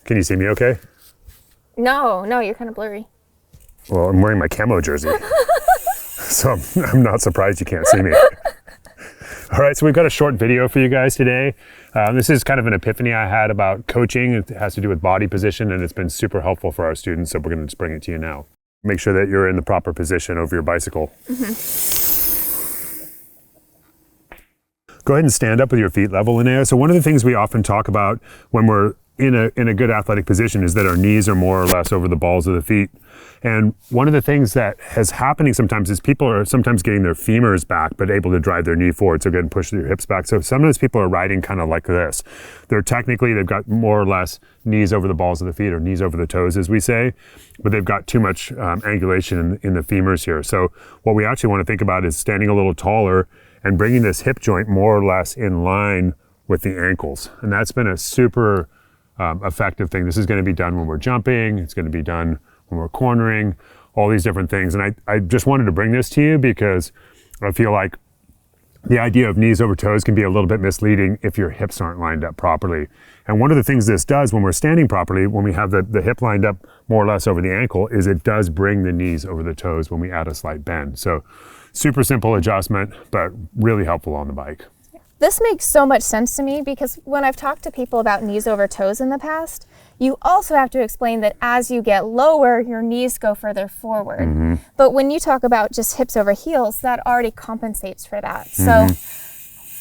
Can you see me okay? No, you're kind of blurry. Well, I'm wearing my camo jersey. So I'm not surprised you can't see me. All right, so we've got a short video for you guys today. This is kind of an epiphany I had about coaching. It has to do with body position, and it's been super helpful for our students, so we're gonna just bring it to you now. Make sure that you're in the proper position over your bicycle. Go ahead and stand up with your feet level in air. So one of the things we often talk about when we're in a good athletic position is that our knees are more or less over the balls of the feet. And one of the things that is happening sometimes is people are sometimes getting their femurs back, but able to drive their knee forward. So go ahead and push their hips back. So sometimes people are riding kind of like this. They've got more or less knees over the balls of the feet, or knees over the toes, as we say, but they've got too much angulation in the femurs here. So what we actually want to think about is standing a little taller and bringing this hip joint more or less in line with the ankles. And that's been a super effective thing. This is going to be done when we're jumping. It's going to be done when we're cornering, all these different things. And I just wanted to bring this to you because I feel like the idea of knees over toes can be a little bit misleading if your hips aren't lined up properly. And one of the things this does when we're standing properly, when we have the hip lined up more or less over the ankle, is it does bring the knees over the toes when we add a slight bend. So super simple adjustment, but really helpful on the bike. This makes so much sense to me because when I've talked to people about knees over toes in the past, you also have to explain that as you get lower, your knees go further forward. But when you talk about just hips over heels, that already compensates for that. So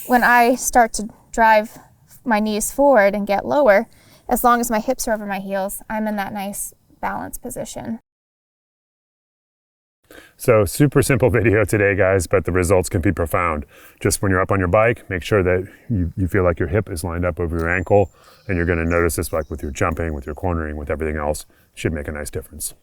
when I start to drive my knees forward and get lower, as long as my hips are over my heels, I'm in that nice balanced position. So super simple video today, guys, but the results can be profound. Just when you're up on your bike, make sure that you feel like your hip is lined up over your ankle, and you're going to notice this like with your jumping, with your cornering, with everything else. It should make a nice difference.